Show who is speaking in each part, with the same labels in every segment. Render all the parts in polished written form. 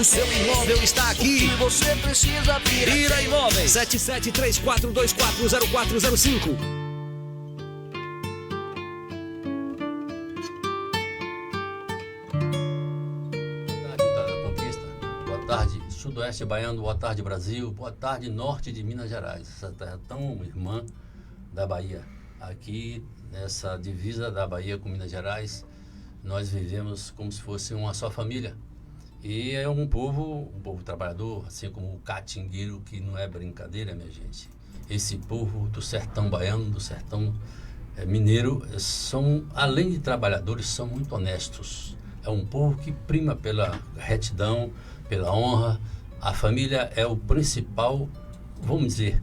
Speaker 1: seu imóvel está aqui.
Speaker 2: Se você precisa vir
Speaker 1: Bira Imóveis, 7734240405.
Speaker 3: Boa tarde, Sudoeste Baiano, boa tarde, Brasil, boa tarde, Norte de Minas Gerais, essa terra tão irmã da Bahia. Aqui, nessa divisa da Bahia com Minas Gerais, nós vivemos como se fosse uma só família. E é um povo trabalhador, assim como o catingueiro, que não é brincadeira, minha gente. Esse povo do sertão baiano, do sertão mineiro, além de trabalhadores, são muito honestos. É um povo que prima pela retidão, pela honra. A família é o principal, vamos dizer,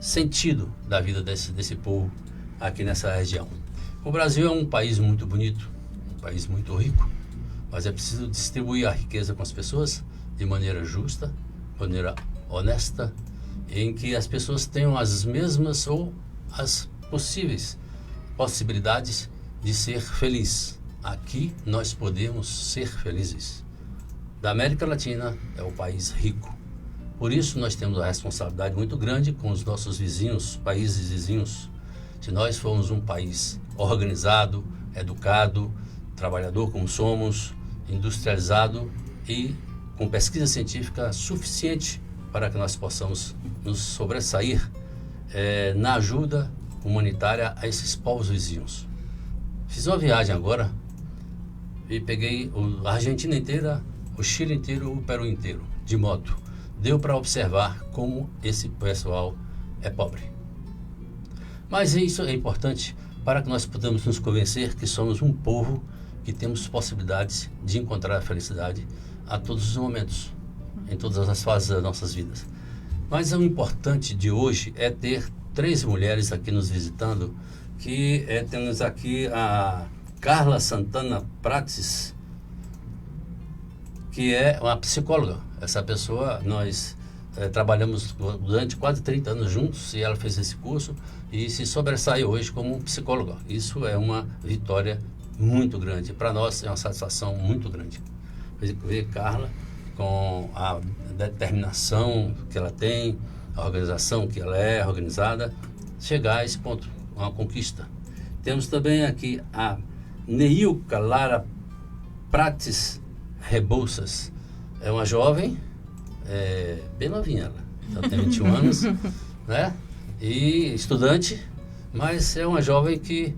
Speaker 3: sentido da vida desse povo aqui nessa região. O Brasil é um país muito bonito, um país muito rico, mas é preciso distribuir a riqueza com as pessoas de maneira justa, de maneira honesta, em que as pessoas tenham as mesmas ou as possíveis possibilidades de ser feliz. Aqui nós podemos ser felizes. Da América Latina é o país rico. Por isso nós temos uma responsabilidade muito grande com os nossos vizinhos, países vizinhos. Se nós formos um país organizado, educado, trabalhador como somos, industrializado e com pesquisa científica suficiente para que nós possamos nos sobressair na ajuda humanitária a esses povos vizinhos. Fiz uma viagem agora e peguei a Argentina inteira, o Chile inteiro, o Peru inteiro, de moto. Deu para observar como esse pessoal é pobre. Mas isso é importante para que nós possamos nos convencer que somos um povo que temos possibilidades de encontrar a felicidade a todos os momentos, em todas as fases das nossas vidas. Mas o importante de hoje é ter 3 mulheres aqui nos visitando, que temos aqui a Carla Santana Prates, que é uma psicóloga. Essa pessoa, nós trabalhamos durante quase 30 anos juntos e ela fez esse curso e se sobressai hoje como psicóloga. Isso é uma vitória muito grande. Para nós é uma satisfação muito grande. Ver Carla com a determinação que ela tem, a organização que ela é organizada, chegar a esse ponto, uma conquista. Temos também aqui a Neilka Lara Prates Rebouças. É uma jovem, bem novinha ela, ela tem 21 anos, né? E estudante, mas é uma jovem que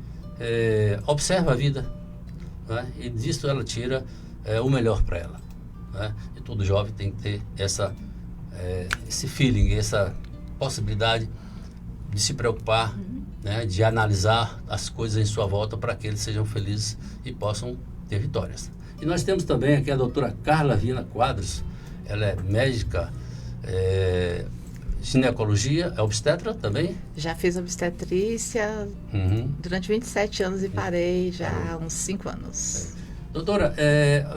Speaker 3: observa a vida, né? E disso ela tira o melhor para ela, né? E todo jovem tem que ter esse feeling, essa possibilidade de se preocupar, né? De analisar as coisas em sua volta para que eles sejam felizes e possam ter vitórias. E nós temos também aqui a doutora Carla Viana Quadros. Ela é médica, ginecologia, é obstetra também?
Speaker 4: Já fiz obstetrícia durante 27 anos e parei já há uns 5 anos.
Speaker 3: Doutora,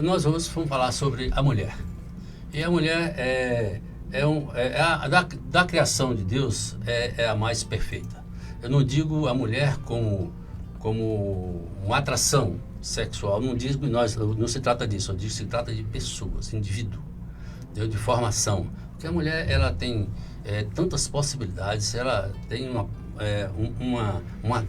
Speaker 3: nós hoje vamos falar sobre a mulher. E a mulher da criação de Deus é a mais perfeita. Eu não digo a mulher como uma atração sexual, não se trata disso, eu digo que se trata de pessoas, indivíduo, de formação. Porque a mulher, ela tem tantas possibilidades, ela tem uma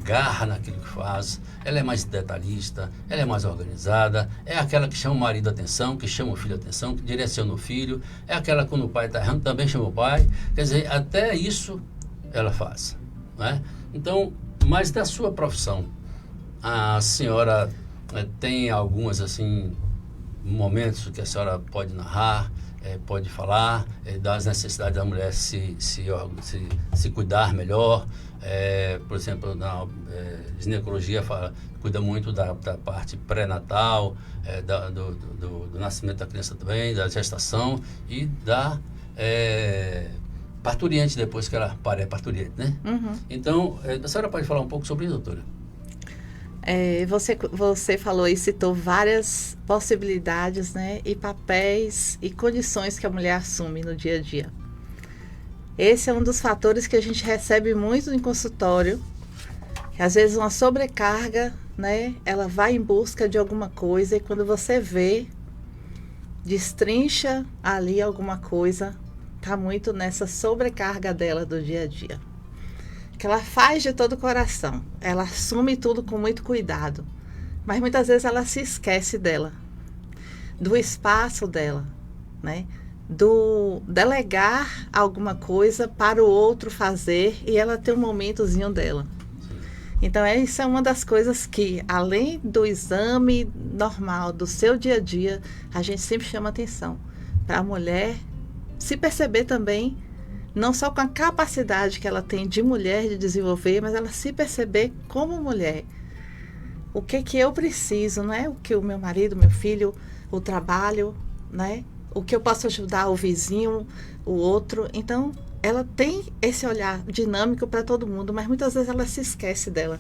Speaker 3: garra naquilo que faz, ela é mais detalhista, ela é mais organizada, é aquela que chama o marido a atenção, que chama o filho a atenção, que direciona o filho, é aquela que quando o pai está errando também chama o pai, quer dizer, até isso ela faz, né? Então, mas da sua profissão, a senhora tem algumas assim momentos que a senhora pode narrar, pode falar das necessidades da mulher se cuidar melhor. Por exemplo, na ginecologia cuida muito da parte pré-natal, do nascimento da criança também, da gestação e da parturiente depois que ela é parturiente, né? Então, a senhora pode falar um pouco sobre isso, doutora?
Speaker 4: Você falou e citou várias possibilidades, né, e papéis e condições que a mulher assume no dia a dia. Esse é um dos fatores que a gente recebe muito em consultório, que às vezes uma sobrecarga, né, ela vai em busca de alguma coisa e quando você vê, destrincha ali alguma coisa, tá muito nessa sobrecarga dela do dia a dia. Que ela faz de todo o coração, ela assume tudo com muito cuidado, mas muitas vezes ela se esquece dela, do espaço dela, né? Do delegar alguma coisa para o outro fazer e ela ter um momentozinho dela. Então, isso é uma das coisas que, além do exame normal do seu dia a dia, a gente sempre chama atenção para a mulher se perceber também, não só com a capacidade que ela tem de mulher de desenvolver, mas ela se perceber como mulher. O que eu preciso, né? O que o meu marido, meu filho, o trabalho, né? O que eu posso ajudar o vizinho, o outro. Então, ela tem esse olhar dinâmico para todo mundo, mas muitas vezes ela se esquece dela.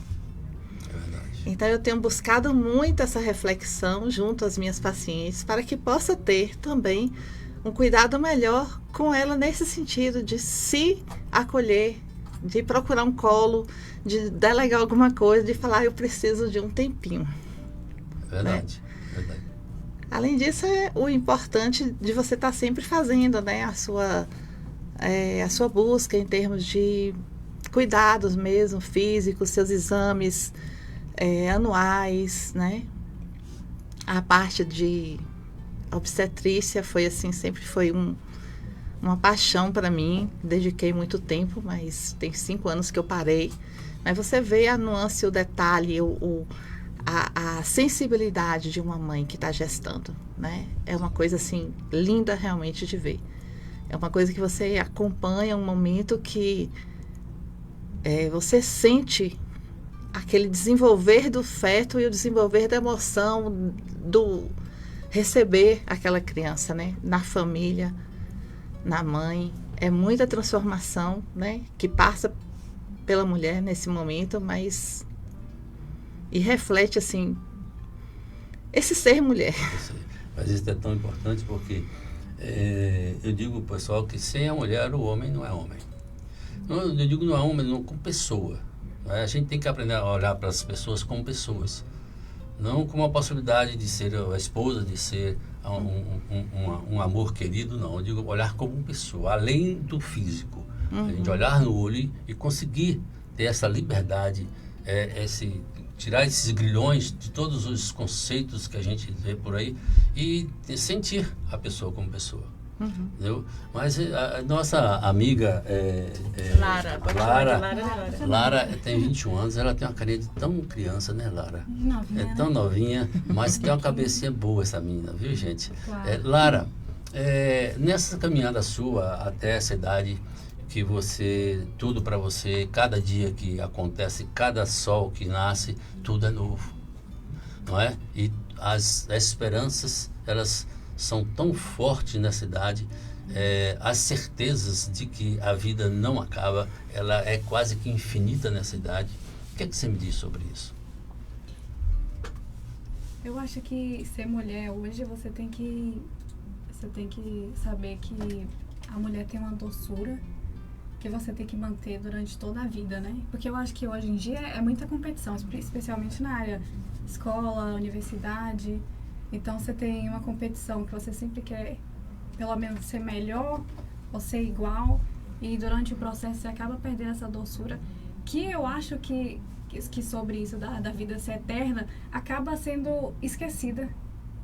Speaker 3: É verdade.
Speaker 4: Então, eu tenho buscado muito essa reflexão junto às minhas pacientes para que possa ter também um cuidado melhor com ela nesse sentido de se acolher, de procurar um colo, de delegar alguma coisa, de falar, eu preciso de um tempinho.
Speaker 3: Verdade,
Speaker 4: né?
Speaker 3: verdade.
Speaker 4: Além disso, é o importante de você estar sempre fazendo, né, a sua busca em termos de cuidados mesmo, físicos, seus exames anuais, né? A parte de obstetrícia foi assim, sempre foi uma paixão para mim, dediquei muito tempo, mas tem 5 anos que eu parei. Mas você vê a nuance, o detalhe, a sensibilidade de uma mãe que está gestando, né? É uma coisa assim linda realmente de ver. É uma coisa que você acompanha um momento que você sente aquele desenvolver do feto e o desenvolver da emoção do receber aquela criança, né? Na família, na mãe. É muita transformação, né? Que passa pela mulher nesse momento, mas e reflete assim esse ser mulher.
Speaker 3: Mas isso é tão importante porque eu digo pro pessoal que sem a mulher o homem não é homem. Eu digo não é homem, não como pessoa. Né? A gente tem que aprender a olhar para as pessoas como pessoas, não como a possibilidade de ser a esposa, de ser um amor querido, não. Eu digo olhar como pessoa, além do físico. A gente olhar no olho e conseguir ter essa liberdade, tirar esses grilhões de todos os conceitos que a gente vê por aí e sentir a pessoa como pessoa. Entendeu? Mas a nossa amiga Lara tem 21 anos, ela tem uma carinha de tão criança, né, Lara?
Speaker 2: Novinha,
Speaker 3: é tão novinha, mas tem uma cabecinha boa essa menina, viu, gente?
Speaker 2: Claro.
Speaker 3: Lara, nessa caminhada sua até essa idade que tudo para você, cada dia que acontece, cada sol que nasce, tudo é novo, não é? E as esperanças, elas são tão fortes nessa idade, as certezas de que a vida não acaba, ela é quase que infinita nessa idade. O que é que você me diz sobre isso?
Speaker 2: Eu acho que ser mulher hoje você tem que saber que a mulher tem uma doçura que você tem que manter durante toda a vida, né? Porque eu acho que hoje em dia é muita competição, especialmente na área escola, universidade. Então você tem uma competição que você sempre quer pelo menos ser melhor ou ser igual, e durante o processo você acaba perdendo essa doçura, que eu acho que sobre isso da vida ser eterna acaba sendo esquecida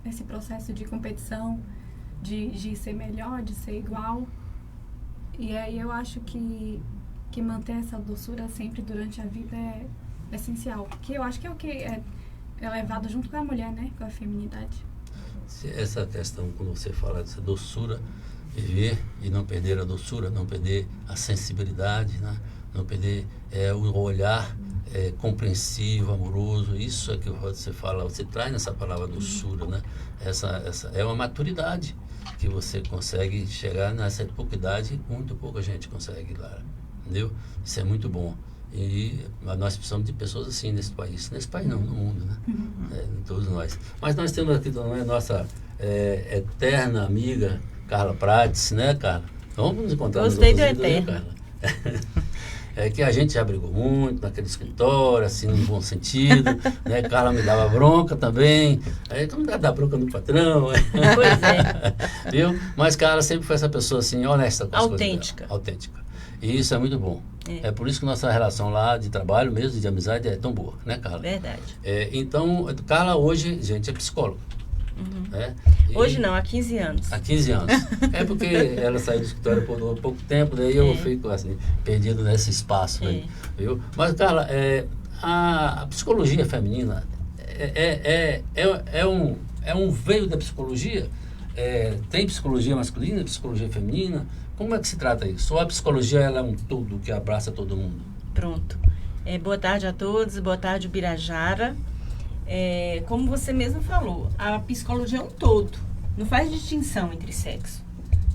Speaker 2: nesse processo de competição, de ser melhor, de ser igual. E aí eu acho que manter essa doçura sempre durante a vida é essencial, que eu acho que é o que é levado junto com a mulher, né? Com a feminidade.
Speaker 3: Essa questão, quando você fala dessa doçura, viver e não perder a doçura, não perder a sensibilidade, né? Não perder o olhar compreensivo, amoroso, isso é que você fala, você traz nessa palavra doçura, né? Essa é uma maturidade que você consegue chegar nessa pouca idade, muito pouca gente consegue, Lara, entendeu? Isso é muito bom. E nós precisamos de pessoas assim nesse país não, no mundo, né? Todos nós. Mas nós temos aqui também a nossa eterna amiga Carla Prates, né, Carla? Vamos nos encontrar.
Speaker 5: Gostei do
Speaker 3: né,
Speaker 5: eterno.
Speaker 3: Carla? é que a gente já brigou muito naquele escritório, assim, no bom sentido, né? Carla me dava bronca também, aí tu não dá bronca no patrão,
Speaker 5: Pois é.
Speaker 3: viu? Mas Carla sempre foi essa pessoa, assim, honesta com as
Speaker 5: Autêntica.
Speaker 3: coisas dela. Autêntica. E isso é muito bom.
Speaker 5: É.
Speaker 3: É por isso que nossa relação lá de trabalho mesmo, de amizade, é tão boa, né, Carla?
Speaker 5: Verdade.
Speaker 3: Então, Carla hoje, gente, é psicóloga. Né? E
Speaker 5: Hoje não, há 15 anos.
Speaker 3: há 15 anos. É porque ela saiu do escritório por pouco tempo, daí eu fico assim, perdido nesse espaço aí, viu? Mas, Carla, a psicologia feminina é um veio da psicologia? Tem psicologia masculina, psicologia feminina? Como é que se trata isso? Ou a psicologia ela é um todo que abraça todo mundo?
Speaker 5: Pronto. Boa tarde a todos, boa tarde, Birajara. Como você mesmo falou, a psicologia é um todo. Não faz distinção entre sexo,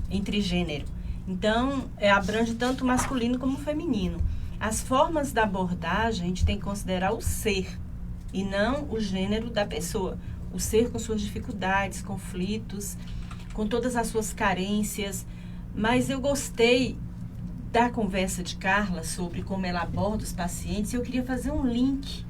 Speaker 5: entre gênero. Então, abrange tanto o masculino como o feminino. As formas da abordagem, a gente tem que considerar o ser e não o gênero da pessoa. O ser com suas dificuldades, conflitos, com todas as suas carências. Mas eu gostei da conversa de Carla sobre como ela aborda os pacientes. Eu queria fazer um link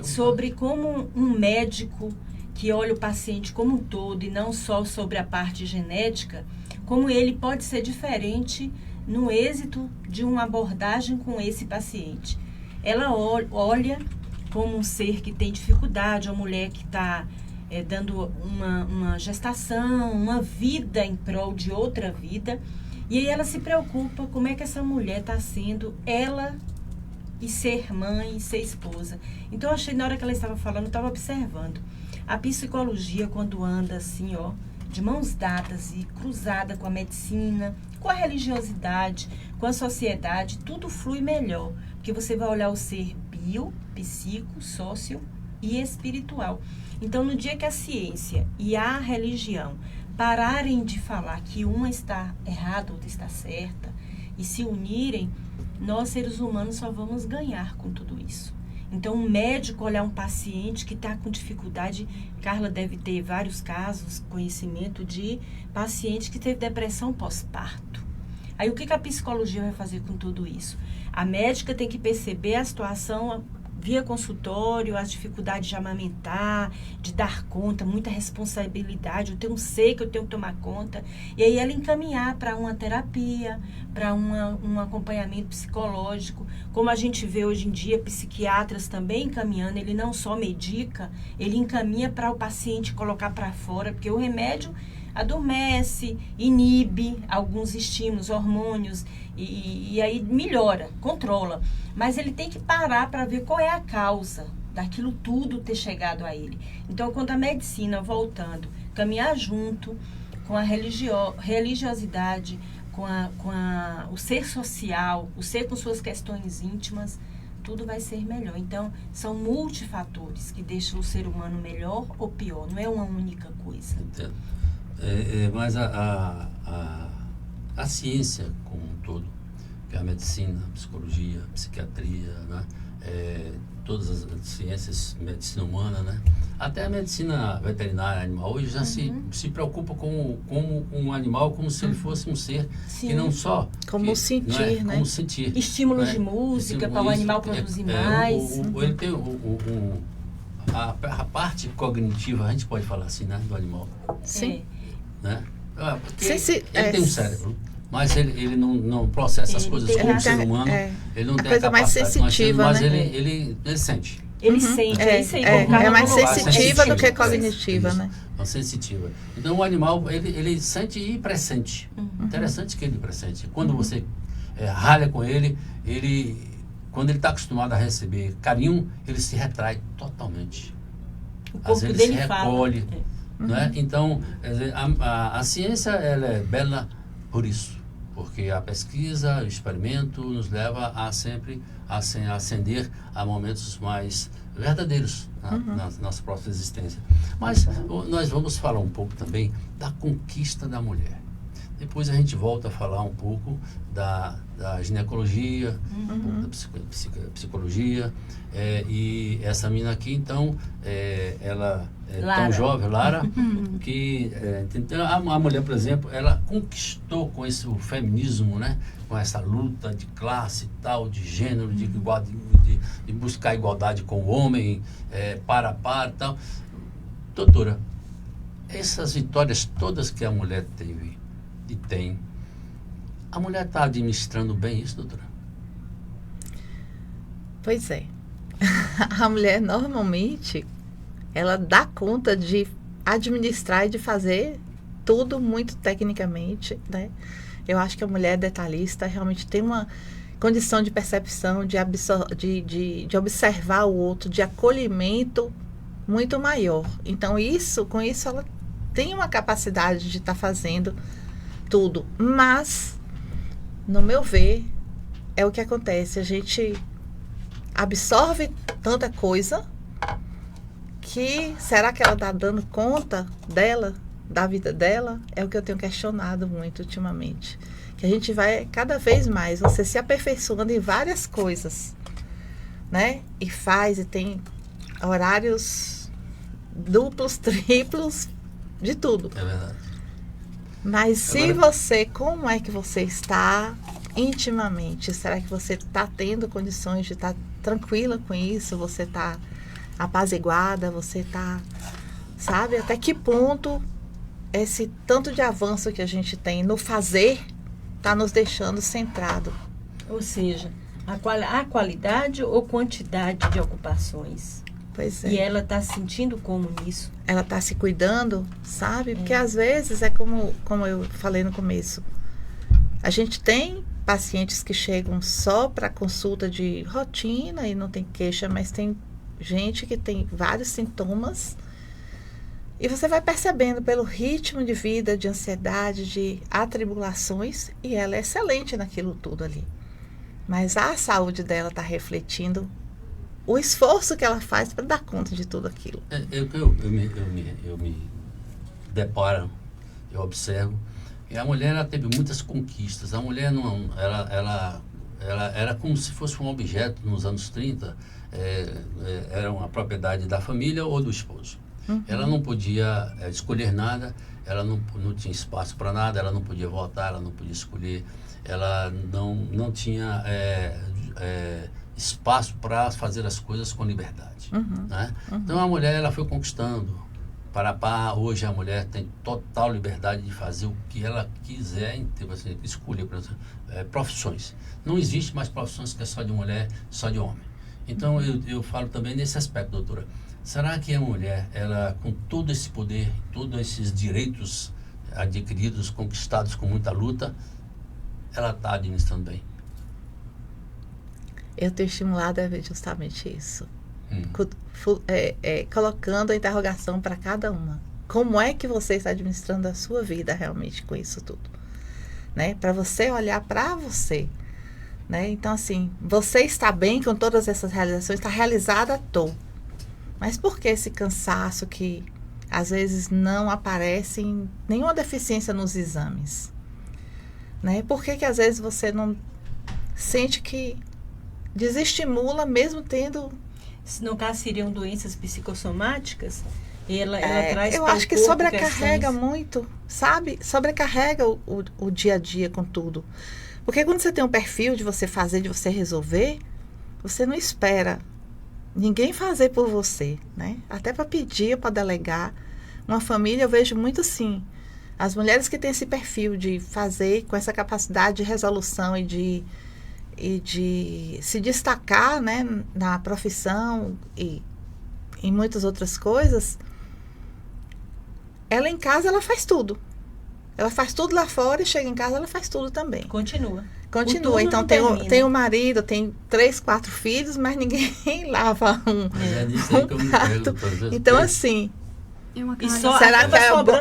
Speaker 5: sobre como um médico que olha o paciente como um todo e não só sobre a parte genética, como ele pode ser diferente no êxito de uma abordagem com esse paciente. Ela olha como um ser que tem dificuldade, uma mulher que está dando uma gestação, uma vida em prol de outra vida. E aí ela se preocupa como é que essa mulher está sendo ela e ser mãe e ser esposa. Então eu achei, na hora que ela estava falando, eu estava observando. A psicologia, quando anda assim, ó, de mãos dadas e cruzada com a medicina, com a religiosidade, com a sociedade, tudo flui melhor. Porque você vai olhar o ser bio, psico, sócio e espiritual. Então, no dia que a ciência e a religião pararem de falar que uma está errada, outra está certa, e se unirem, nós, seres humanos, só vamos ganhar com tudo isso. Então, um médico olhar um paciente que está com dificuldade, Carla deve ter vários casos, conhecimento de paciente que teve depressão pós-parto. Aí, o que a psicologia vai fazer com tudo isso? A médica tem que perceber a situação via consultório, as dificuldades de amamentar, de dar conta, muita responsabilidade, eu tenho que eu tenho que tomar conta, e aí ela encaminhar para uma terapia, para um acompanhamento psicológico, como a gente vê hoje em dia, psiquiatras também encaminhando, ele não só medica, ele encaminha para o paciente colocar para fora, porque o remédio adormece, inibe alguns estímulos, hormônios, e aí melhora, controla. Mas ele tem que parar para ver qual é a causa daquilo tudo ter chegado a ele. Então, quando a medicina, voltando, caminhar junto com a religiosidade, com o ser social, o ser com suas questões íntimas, tudo vai ser melhor. Então, são multifatores que deixam o ser humano melhor ou pior. Não é uma única coisa.
Speaker 3: Entendo. Mas a ciência como um todo, que é a medicina, a psicologia, a psiquiatria, né? Todas as ciências, medicina humana, né? Até a medicina veterinária animal hoje já se preocupa com um animal como se ele fosse um ser.
Speaker 5: Sim.
Speaker 3: E não só
Speaker 4: Como sentir, né?
Speaker 3: Como sentir.
Speaker 5: Estímulos
Speaker 3: né?
Speaker 5: de música para o animal produzir mais.
Speaker 3: Ele tem a parte cognitiva, a gente pode falar assim, né? Do animal.
Speaker 4: Sim.
Speaker 3: Né? Porque
Speaker 4: Sim,
Speaker 3: ele tem um cérebro, mas ele não processa as coisas como o ser humano. Ele não tem a
Speaker 4: coisa mais
Speaker 3: capacidade,
Speaker 4: sensitiva,
Speaker 3: mas
Speaker 4: né?
Speaker 3: ele sente.
Speaker 5: Ele sente, é isso aí.
Speaker 4: É mais sensitiva do que
Speaker 3: Sensitiva,
Speaker 4: cognitiva,
Speaker 3: isso,
Speaker 4: né?
Speaker 3: É sensitiva. Então o animal, ele sente e pressente. Interessante que ele pressente. Quando você ralha com ele, quando ele está acostumado a receber carinho, ele se retrai totalmente.
Speaker 5: O
Speaker 3: Às
Speaker 5: corpo
Speaker 3: vezes ele
Speaker 5: dele
Speaker 3: se recolhe. Né? Então, a ciência ela é bela por isso, porque a pesquisa, o experimento nos leva a sempre ascender a momentos mais verdadeiros na nossa própria existência. Mas nós vamos falar um pouco também da conquista da mulher. Depois a gente volta a falar um pouco da ginecologia, um pouco da psicologia. E essa menina aqui, então, ela é tão
Speaker 5: Lara.
Speaker 3: jovem, Lara, que então, a mulher, por exemplo, ela conquistou com esse o feminismo, né? Com essa luta de classe e tal, de gênero, de buscar igualdade com o homem, para e tal. Doutora, essas vitórias todas que a mulher teve e tem, a mulher está administrando bem isso, doutora?
Speaker 4: Pois é. A mulher, normalmente, ela dá conta de administrar e de fazer tudo muito tecnicamente, né? Eu acho que a mulher detalhista realmente tem uma condição de percepção, de observar o outro, de acolhimento muito maior. Então, com isso, ela tem uma capacidade de estar fazendo tudo. Mas, no meu ver, é o que acontece. A gente absorve tanta coisa que será que ela está dando conta dela, da vida dela? É o que eu tenho questionado muito ultimamente. Que a gente vai cada vez mais, você se aperfeiçoando em várias coisas, né? E faz, e tem horários duplos, triplos, de tudo.
Speaker 3: É verdade.
Speaker 4: Mas se
Speaker 3: Agora,
Speaker 4: como é que você está intimamente? Será que você está tendo condições de estar tranquila com isso? Você está apaziguada? Você está, sabe? Até que ponto esse tanto de avanço que a gente tem no fazer está nos deixando centrado?
Speaker 5: Ou seja, a qualidade ou quantidade de ocupações?
Speaker 4: Pois é.
Speaker 5: E ela está se sentindo como nisso?
Speaker 4: Ela está se cuidando, sabe? Porque às vezes é como eu falei no começo. A gente tem pacientes que chegam só para consulta de rotina e não tem queixa, mas tem gente que tem vários sintomas. E você vai percebendo pelo ritmo de vida, de ansiedade, de atribulações, e ela é excelente naquilo tudo ali. Mas a saúde dela está refletindo o esforço que ela faz para dar conta de tudo aquilo.
Speaker 3: Eu me deparo, eu observo, e a mulher ela teve muitas conquistas. A mulher não, ela era como se fosse um objeto nos anos 30, era uma propriedade da família ou do esposo.
Speaker 4: Uhum.
Speaker 3: Ela não podia escolher nada, ela não tinha espaço para nada, ela não podia votar, ela não podia escolher, ela não tinha espaço para fazer as coisas com liberdade.
Speaker 4: Uhum.
Speaker 3: Né? Então a mulher ela foi conquistando. Hoje a mulher tem total liberdade de fazer o que ela quiser, assim, escolher, por exemplo, profissões. Não existe mais profissões que é só de mulher, só de homem. Então eu falo também nesse aspecto, doutora. Será que a mulher, ela com todo esse poder, todos esses direitos adquiridos, conquistados com muita luta, ela está administrando bem?
Speaker 4: Eu tenho estimulado a ver justamente isso. Colocando a interrogação para cada uma. Como é que você está administrando a sua vida realmente com isso tudo? Né? Para você olhar para você. Né? Então, assim, você está bem com todas essas realizações? Está realizada? Estou. Mas por que esse cansaço que às vezes não aparece em nenhuma deficiência nos exames? Né? Por que às vezes você não sente que desestimula mesmo tendo...
Speaker 5: Se no caso seriam doenças psicossomáticas, ela traz
Speaker 4: eu
Speaker 5: para
Speaker 4: acho
Speaker 5: o
Speaker 4: que
Speaker 5: corpo
Speaker 4: sobrecarrega
Speaker 5: questões...
Speaker 4: muito, sabe? Sobrecarrega o dia a dia com tudo. Porque quando você tem um perfil de você fazer, de você resolver, você não espera ninguém fazer por você, né? Até para pedir, para delegar. Uma família, eu vejo muito assim. As mulheres que têm esse perfil de fazer com essa capacidade de resolução e de se destacar, né, na profissão e em muitas outras coisas, ela em casa ela faz tudo. Ela faz tudo lá fora e chega em casa ela faz tudo também.
Speaker 5: Continua.
Speaker 4: Então tem o marido, tem 3, 4 filhos, mas ninguém lava um prato. Então assim, será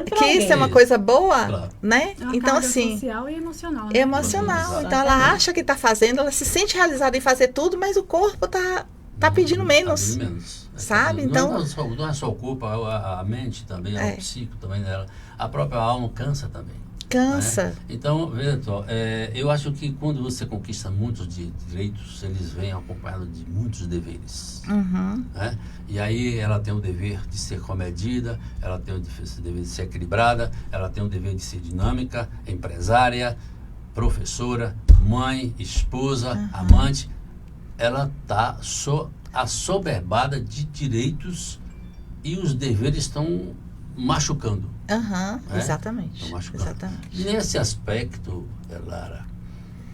Speaker 4: que isso é uma coisa boa?
Speaker 3: Claro.
Speaker 4: Né?
Speaker 2: É uma
Speaker 4: então
Speaker 2: carga
Speaker 4: assim,
Speaker 2: social e emocional, né?
Speaker 4: emocional. Então ela acha que está fazendo, ela se sente realizada em fazer tudo, mas o corpo tá pedindo menos.
Speaker 3: Tá pedindo menos.
Speaker 4: Sabe? Então,
Speaker 3: não é só o corpo, a mente também, o psico também dela. A própria alma cansa também.
Speaker 4: Cansa.
Speaker 3: Né? Então, veja só, eu acho que quando você conquista muitos direitos, eles vêm acompanhados de muitos deveres.
Speaker 4: Uhum.
Speaker 3: Né? E aí ela tem o dever de ser comedida, ela tem o dever de ser equilibrada, ela tem o dever de ser dinâmica, empresária, professora, mãe, esposa, amante. Ela está assoberbada de direitos e os deveres estão machucando.
Speaker 4: Aham,
Speaker 3: né?
Speaker 4: exatamente.
Speaker 3: Estão machucando.
Speaker 4: Exatamente.
Speaker 3: Nesse aspecto, Lara,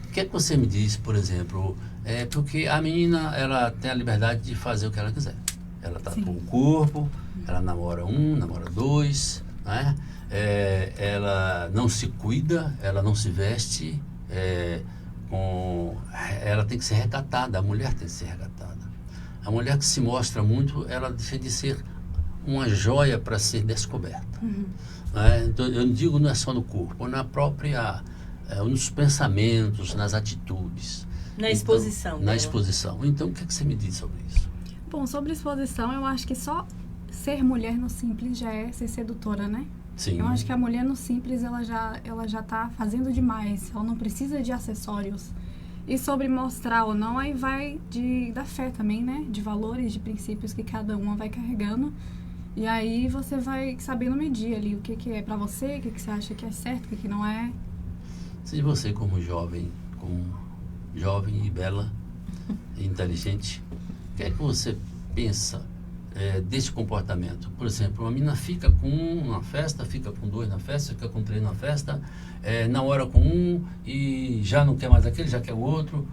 Speaker 3: o que é que você me diz, por exemplo, porque a menina, ela tem a liberdade de fazer o que ela quiser. Ela tá com o corpo, ela namora um, namora dois, né? Ela não se cuida, ela não se veste, ela tem que ser recatada, a mulher tem que ser recatada. A mulher que se mostra muito, ela deixa de ser uma joia para ser descoberta. Né? Então, eu digo, não é só no corpo, na própria, nos pensamentos, nas atitudes.
Speaker 5: Na exposição.
Speaker 3: Na exposição. Então, o que você me diz sobre isso?
Speaker 2: Bom, sobre exposição, eu acho que só ser mulher no simples já é ser sedutora, né?
Speaker 3: Sim.
Speaker 2: Eu acho que a mulher no simples, ela já tá fazendo demais. Ela não precisa de acessórios. E sobre mostrar ou não, aí vai da fé também, né? De valores, de princípios que cada uma vai carregando. E aí você vai sabendo medir ali o que é pra você, o que você acha que é certo, o que não é.
Speaker 3: Se você como jovem e bela e inteligente, o que é que você pensa desse comportamento? Por exemplo, uma menina fica com um na festa, fica com dois na festa, fica com três na festa, namora com um e já não quer mais aquele, já quer o outro.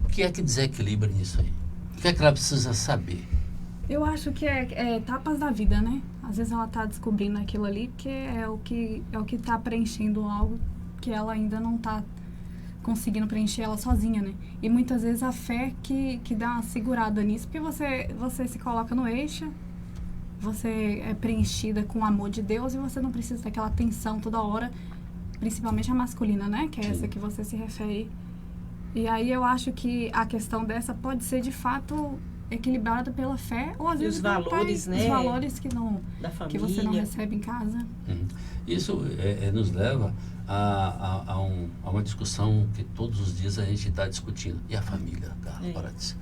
Speaker 3: O que é que desequilibra nisso aí? O que é que ela precisa saber?
Speaker 2: Eu acho que é etapas da vida, né? Às vezes ela tá descobrindo aquilo ali porque é o que tá preenchendo algo que ela ainda não tá conseguindo preencher ela sozinha, né? E muitas vezes a fé que dá uma segurada nisso, porque você se coloca no eixo, você é preenchida com o amor de Deus e você não precisa daquela tensão toda hora, principalmente a masculina, né? Que é essa que você se refere. E aí eu acho que a questão dessa pode ser de fato equilibrada pela fé ou às vezes
Speaker 5: os valores, né?
Speaker 2: Os valores que
Speaker 5: da família,
Speaker 2: que você não recebe em casa.
Speaker 3: Isso nos leva a uma discussão que todos os dias a gente está discutindo. E a família, Carla Paraty?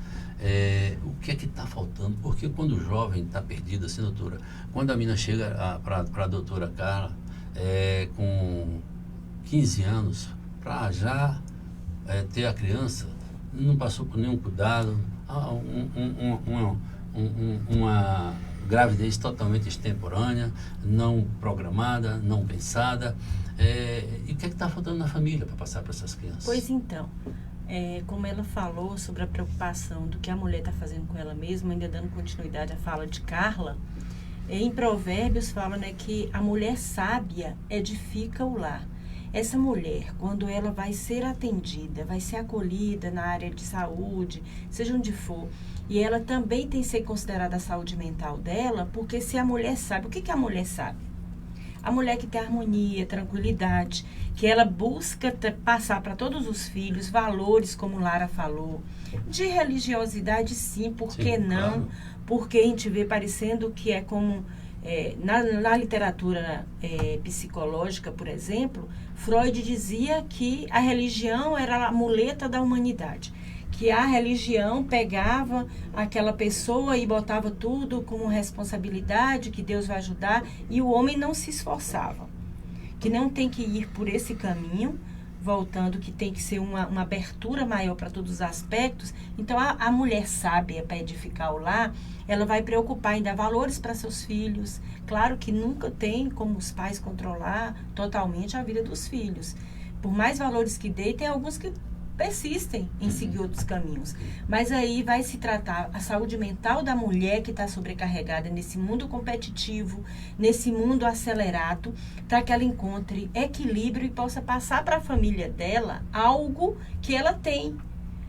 Speaker 3: O que é que está faltando? Porque quando o jovem está perdido, assim, doutora, quando a menina chega para a doutora Carla com 15 anos, para já ter a criança, não passou por nenhum cuidado, uma gravidez totalmente extemporânea, não programada, não pensada. E o que é que está faltando na família para passar para essas crianças?
Speaker 5: Pois então, como ela falou sobre a preocupação do que a mulher está fazendo com ela mesma, ainda dando continuidade à fala de Carla, em Provérbios fala, né, que a mulher sábia edifica o lar. Essa mulher, quando ela vai ser atendida, vai ser acolhida na área de saúde, seja onde for, e ela também tem que ser considerada a saúde mental dela, porque se a mulher sabe, o que a mulher sabe? A mulher que tem harmonia, tranquilidade, que ela busca passar para todos os filhos valores, como Lara falou, de religiosidade sim, por que não? Claro. Porque a gente vê parecendo que é como... na literatura psicológica, por exemplo, Freud dizia que a religião era a muleta da humanidade, que a religião pegava aquela pessoa e botava tudo como responsabilidade, que Deus vai ajudar, e o homem não se esforçava, que não tem que ir por esse caminho, voltando, que tem que ser uma abertura maior para todos os aspectos. Então, a mulher sábia para edificar o lar, ela vai preocupar em dar valores para seus filhos. Claro que nunca tem como os pais controlar totalmente a vida dos filhos. Por mais valores que dê, tem alguns que persistem em seguir outros caminhos. Mas aí vai se tratar a saúde mental da mulher que está sobrecarregada nesse mundo competitivo, nesse mundo acelerado, para que ela encontre equilíbrio e possa passar para a família dela algo que ela tem.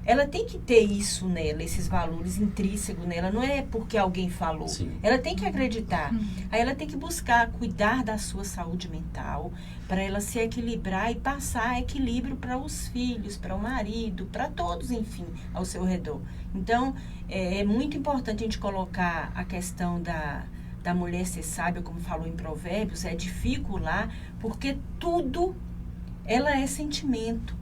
Speaker 5: Ela tem que ter isso nela, esses valores intrínsecos nela, não é porque alguém falou. Sim. Ela tem que acreditar. Aí ela tem que buscar cuidar da sua saúde mental, para ela se equilibrar e passar equilíbrio para os filhos, para o marido, para todos, enfim, ao seu redor. Então, é muito importante a gente colocar a questão da mulher ser sábia, como falou em Provérbios, é dificular, porque tudo, ela é sentimento.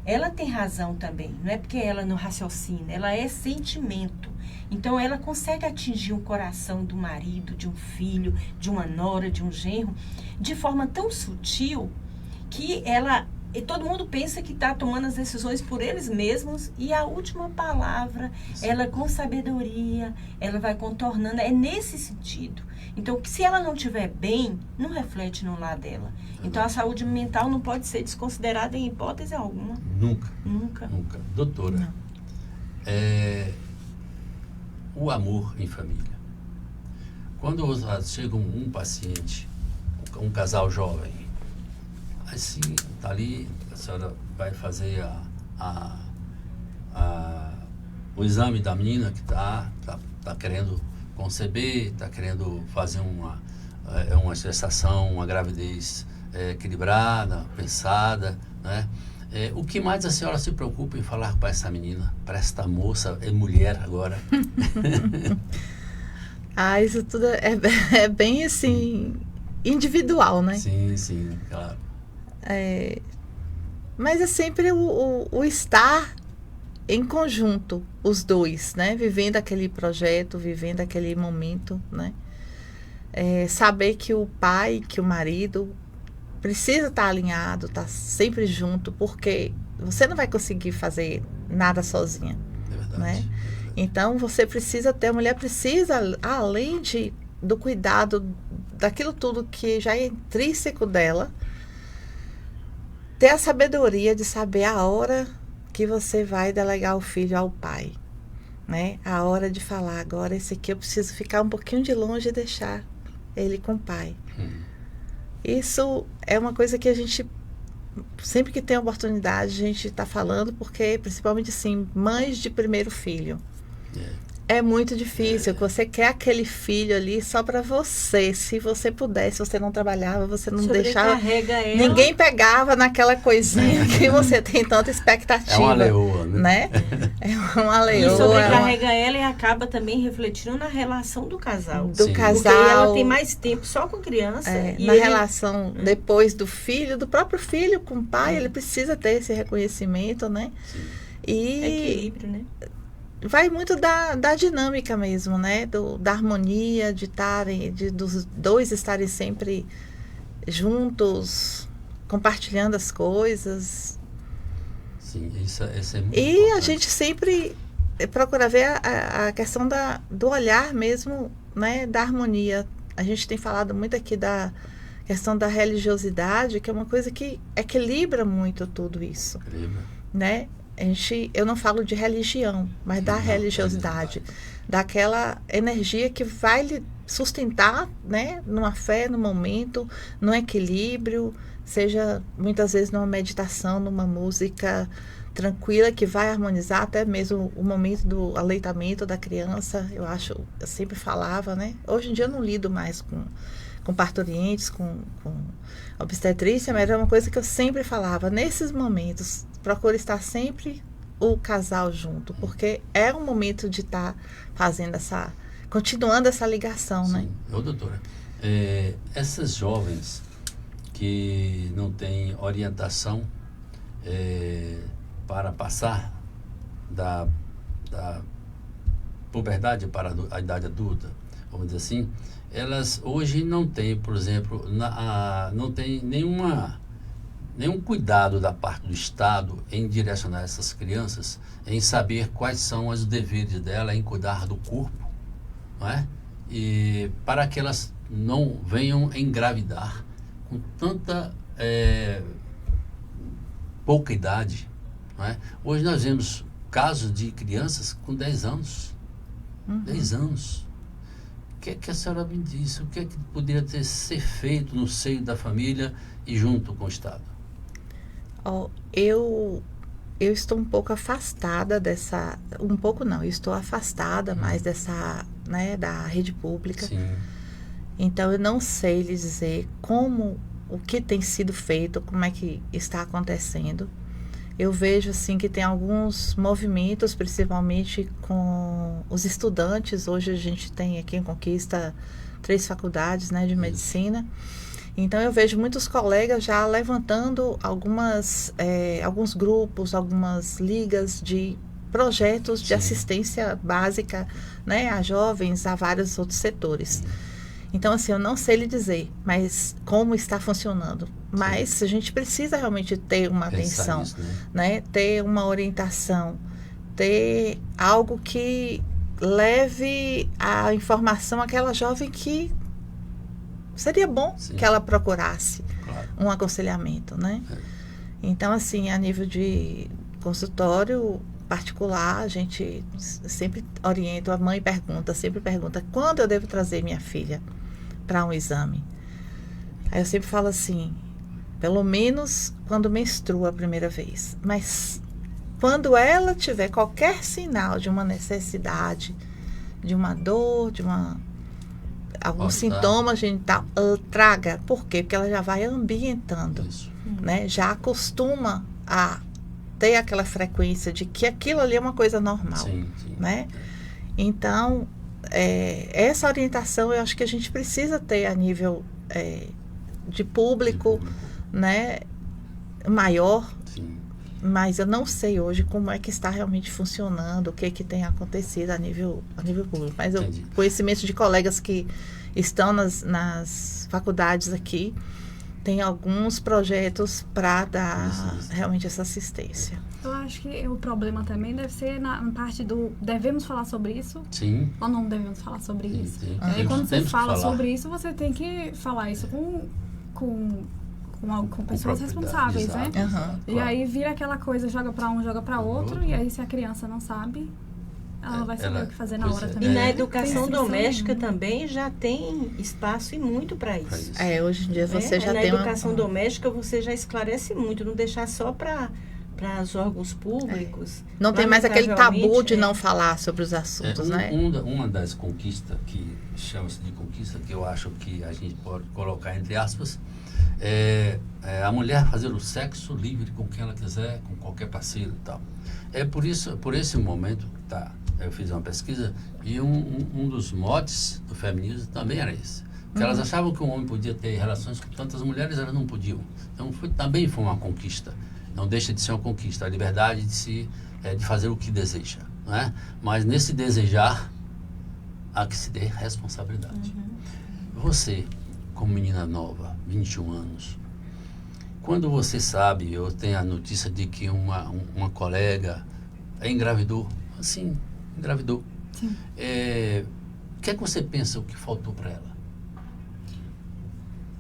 Speaker 5: Ela tem razão também, não é porque ela não raciocina, ela é sentimento. Então, ela consegue atingir o coração do marido, de um filho, de uma nora, de um genro, de forma tão sutil que e todo mundo pensa que está tomando as decisões por eles mesmos, e a última palavra, ela com sabedoria, ela vai contornando, é nesse sentido. Então, se ela não estiver bem, não reflete no lar dela. Então, a saúde mental não pode ser desconsiderada em hipótese alguma.
Speaker 3: Nunca.
Speaker 5: Nunca.
Speaker 3: Nunca. Doutora, o amor em família. Quando chega um paciente, um casal jovem, assim, tá ali, a senhora vai fazer o exame da menina que tá querendo conceber, tá querendo fazer uma gestação, uma gravidez equilibrada, pensada, né? O que mais a senhora se preocupa em falar para essa menina, para esta moça, mulher agora?
Speaker 4: Isso tudo é bem assim, individual, né?
Speaker 3: Sim, claro.
Speaker 4: Mas é sempre o estar em conjunto, os dois, né? Vivendo aquele projeto, vivendo aquele momento, né? Saber que o pai, que o marido precisa estar alinhado, estar sempre junto, porque você não vai conseguir fazer nada sozinha,
Speaker 3: É verdade.
Speaker 4: né? Então, você precisa ter, a mulher precisa, além do cuidado daquilo tudo que já é intrínseco dela, ter a sabedoria de saber a hora que você vai delegar o filho ao pai, né? A hora de falar, agora esse aqui eu preciso ficar um pouquinho de longe e deixar ele com o pai. Isso é uma coisa que a gente, sempre que tem oportunidade, a gente está falando, porque principalmente assim, mães de primeiro filho. É muito difícil, você quer aquele filho ali só para você. Se você pudesse, você não trabalhava, você não deixava.
Speaker 5: Ela.
Speaker 4: Ninguém pegava naquela coisinha que você tem tanta expectativa.
Speaker 3: É uma leoa, né?
Speaker 4: É uma
Speaker 5: E
Speaker 4: leoa.
Speaker 5: sobrecarrega ela e acaba também refletindo na relação do casal.
Speaker 3: Sim.
Speaker 4: casal.
Speaker 5: Porque ela tem mais tempo só com criança. E
Speaker 4: na
Speaker 5: ele...
Speaker 4: relação depois do filho, do próprio filho com o pai, ele precisa ter esse reconhecimento, né?
Speaker 3: Sim.
Speaker 4: E
Speaker 5: equilíbrio, né?
Speaker 4: vai muito da dinâmica mesmo, né? Da harmonia, dos dois estarem sempre juntos, compartilhando as coisas.
Speaker 3: Sim, isso é muito
Speaker 4: E
Speaker 3: importante.
Speaker 4: a gente sempre procura ver a questão do olhar mesmo, né? Da harmonia. A gente tem falado muito aqui da questão da religiosidade, que é uma coisa que equilibra muito tudo isso, né? Eu não falo de religião, mas da religiosidade, daquela energia que vai lhe sustentar, né, numa fé, no momento, no equilíbrio, seja muitas vezes numa meditação, numa música tranquila que vai harmonizar até mesmo o momento do aleitamento da criança. Eu sempre falava, né? Hoje em dia eu não lido mais com parturientes, com obstetrícia, mas era uma coisa que eu sempre falava. Nesses momentos, procure estar sempre o casal junto, porque é um momento de estar fazendo continuando essa ligação, né?
Speaker 3: Ô, doutora, essas jovens que não têm orientação para passar da puberdade para a idade adulta, vamos dizer assim, elas hoje não têm, por exemplo, não tem nenhum cuidado da parte do Estado em direcionar essas crianças, em saber quais são os deveres dela em cuidar do corpo, não é? E para que elas não venham engravidar com tanta pouca idade, não é? Hoje nós vemos casos de crianças com 10 anos. 10 anos. O que a senhora me disse? O que poderia ser feito no seio da família e junto com o Estado?
Speaker 4: Eu estou um pouco afastada dessa... Um pouco não, eu estou afastada mais dessa, né, da rede pública.
Speaker 3: Sim.
Speaker 4: Então, eu não sei lhe dizer o que tem sido feito, como é que está acontecendo. Eu vejo, assim, que tem alguns movimentos, principalmente com os estudantes. Hoje a gente tem aqui em Conquista 3 faculdades, né, de medicina. Então, eu vejo muitos colegas já levantando alguns grupos, algumas ligas de projetos de assistência básica, né, a jovens, a vários outros setores. Então, assim, eu não sei lhe dizer, mas como está funcionando. Mas a gente precisa realmente ter uma atenção,
Speaker 3: nisso,
Speaker 4: né, ter uma orientação, ter algo que leve a informação àquela jovem que seria bom que ela procurasse um aconselhamento, né? Então, assim, a nível de consultório particular, a gente sempre orienta, a mãe sempre pergunta, quando eu devo trazer minha filha para um exame? Aí eu sempre falo assim, pelo menos quando menstrua a primeira vez. Mas quando ela tiver qualquer sinal de uma necessidade, de uma dor, de algum sintoma genital, traga. Por quê? Porque ela já vai ambientando, né? Já acostuma a ter aquela frequência de que aquilo ali é uma coisa normal, né? Então, essa orientação eu acho que a gente precisa ter a nível de público, né? Maior. Mas eu não sei hoje como é que está realmente funcionando, o que tem acontecido a nível público. Mas o conhecimento de colegas que estão nas faculdades aqui, tem alguns projetos para dar realmente essa assistência.
Speaker 2: Eu acho que o problema também deve ser na parte do devemos falar sobre isso?
Speaker 3: Sim.
Speaker 2: Ou não devemos falar sobre isso?
Speaker 3: Sim.
Speaker 2: E aí, quando você fala sobre isso, você tem que falar isso com pessoas responsáveis, né? E aí vira aquela coisa, joga para um, joga para outro, e aí se a criança não sabe, ela não vai saber o que fazer na hora também.
Speaker 5: E na educação doméstica também já tem espaço e muito para isso.
Speaker 4: Hoje em dia você já
Speaker 5: na
Speaker 4: tem
Speaker 5: na educação doméstica você já esclarece muito, não deixar só para os órgãos públicos.
Speaker 4: Não tem mais aquele tabu de não falar sobre os assuntos, né?
Speaker 3: Uma das conquistas que chama-se de conquista, que eu acho que a gente pode colocar entre aspas, é a mulher fazer o sexo livre com quem ela quiser, com qualquer parceiro e tal. Por esse momento, eu fiz uma pesquisa e um dos motes do feminismo também era esse. Porque elas achavam que um homem podia ter relações com tantas mulheres, elas não podiam. Então também foi uma conquista. Não deixa de ser uma conquista, a liberdade de fazer o que deseja, né? Mas nesse desejar, há que se ter responsabilidade. Você, como menina nova, 21 anos, quando você sabe, eu tenho a notícia de que uma colega engravidou, assim, engravidou.
Speaker 2: Sim.
Speaker 3: O que é que você pensa, o que faltou para ela?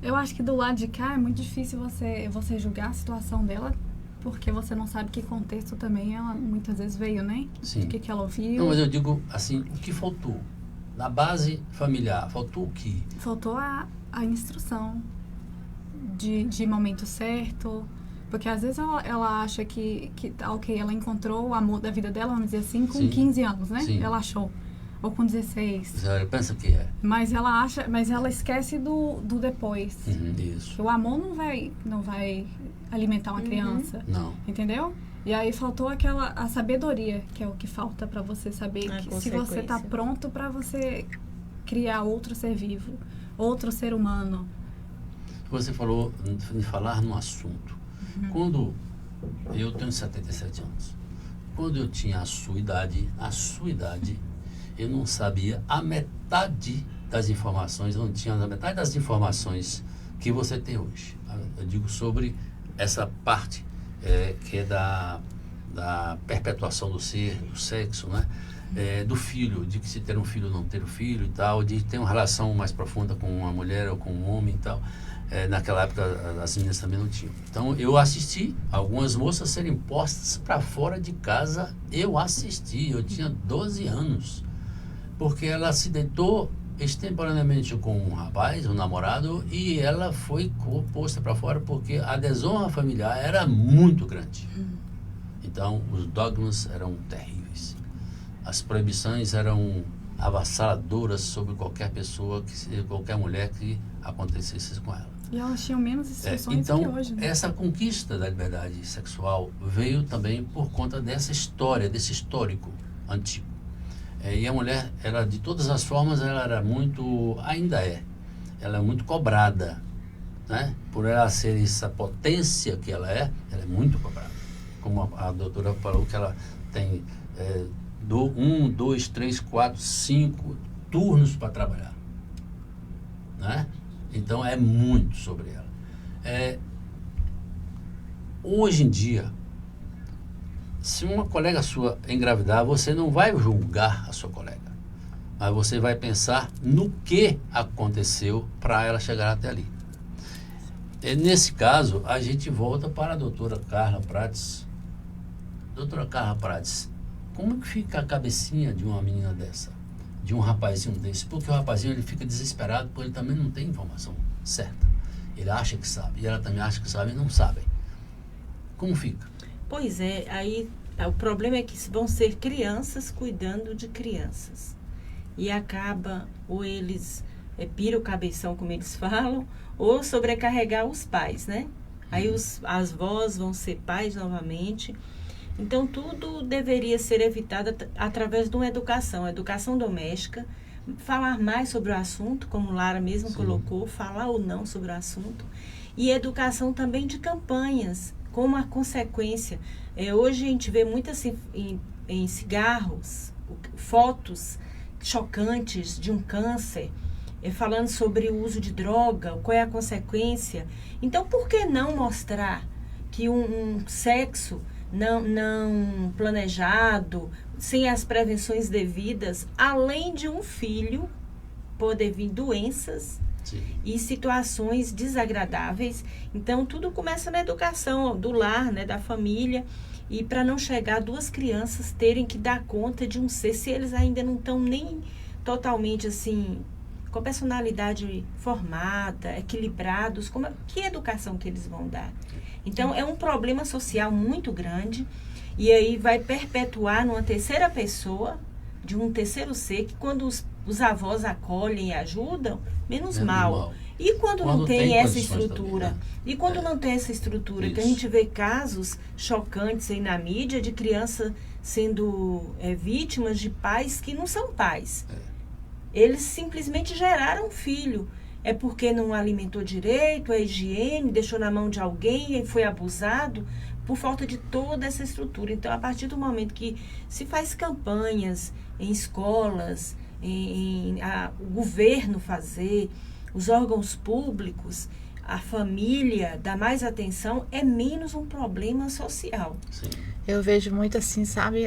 Speaker 2: Eu acho que do lado de cá é muito difícil você julgar a situação dela, porque você não sabe que contexto também ela muitas vezes veio, né?
Speaker 3: Sim.
Speaker 2: O que ela ouviu.
Speaker 3: Não, mas eu digo assim, o que faltou? Na base familiar, faltou o quê?
Speaker 2: Faltou a instrução de momento certo, porque às vezes ela acha que ok, ela encontrou o amor da vida dela, vamos dizer assim, com 15 anos, né?
Speaker 3: Sim.
Speaker 2: Ela achou. Ou com 16.
Speaker 3: Você pensa que é.
Speaker 2: Mas ela esquece do depois.
Speaker 3: Isso.
Speaker 2: Que o amor não vai alimentar uma criança.
Speaker 3: Não.
Speaker 2: Entendeu? E aí faltou a sabedoria, que é o que falta para você saber que se você tá pronto para você criar outro ser vivo, outro ser humano.
Speaker 3: Você falou de falar no assunto. Quando eu tenho 77 anos, quando eu tinha a sua idade, eu não sabia a metade das informações, eu não tinha a metade das informações que você tem hoje. Eu digo sobre essa parte que é da perpetuação do ser, do sexo, né? Do filho, de que se ter um filho ou não ter um filho e tal, de ter uma relação mais profunda com uma mulher ou com um homem e tal. Naquela época as meninas também não tinham. Então eu assisti algumas moças serem postas para fora de casa. Eu tinha 12 anos. Porque ela se deitou extemporaneamente com um rapaz, um namorado, e ela foi posta para fora porque a desonra familiar era muito grande. Então, os dogmas eram terríveis. As proibições eram avassaladoras sobre qualquer pessoa, qualquer mulher que acontecesse com ela.
Speaker 2: E elas tinham menos instruções
Speaker 3: então,
Speaker 2: que hoje, né?
Speaker 3: Essa conquista da liberdade sexual veio também por conta dessa história, desse histórico antigo. E a mulher, ela de todas as formas, ela era muito, ainda é, ela é muito cobrada, né? Por ela ser essa potência que ela é muito cobrada. Como a doutora falou, que ela tem 1, 2, 3, 4, 5 turnos para trabalhar, né? Então é muito sobre ela. Hoje em dia, se uma colega sua engravidar, você não vai julgar a sua colega, mas você vai pensar no que aconteceu para ela chegar até ali. Nesse caso, a gente volta para a doutora Carla Prates. Doutora Carla Prates, como que fica a cabecinha de uma menina dessa? De um rapazinho desse? Porque o rapazinho ele fica desesperado porque ele também não tem informação certa. Ele acha que sabe, e ela também acha que sabe e não sabem. Como fica?
Speaker 5: Pois é, aí o problema é que vão ser crianças cuidando de crianças. E acaba, ou eles piram o cabeção, como eles falam, ou sobrecarregar os pais, né? Aí as vós vão ser pais novamente. Então, tudo deveria ser evitado através de uma educação doméstica, falar mais sobre o assunto, como Lara mesmo colocou, falar ou não sobre o assunto, e educação também de campanhas, como a consequência. Hoje a gente vê muitas em cigarros, fotos chocantes de um câncer, falando sobre o uso de droga, qual é a consequência. Então, por que não mostrar que um sexo não planejado, sem as prevenções devidas, além de um filho poder vir doenças e situações desagradáveis? Então, tudo começa na educação do lar, né, da família, e para não chegar duas crianças terem que dar conta de um ser, se eles ainda não estão nem totalmente assim, com a personalidade formada, equilibrados, que educação que eles vão dar? Então, é um problema social muito grande, e aí vai perpetuar numa terceira pessoa, de um terceiro ser, que quando os avós acolhem e ajudam, menos mal. E quando não tem essa estrutura? Também, né? E quando não tem essa estrutura, que a gente vê casos chocantes aí na mídia de criança sendo vítimas de pais que não são pais. Eles simplesmente geraram um filho. É porque não alimentou direito, a higiene, deixou na mão de alguém e foi abusado por falta de toda essa estrutura. Então, a partir do momento que se faz campanhas em escolas, o governo fazer, os órgãos públicos, a família dá mais atenção, é menos um problema social.
Speaker 3: Sim.
Speaker 4: Eu vejo muito assim, sabe,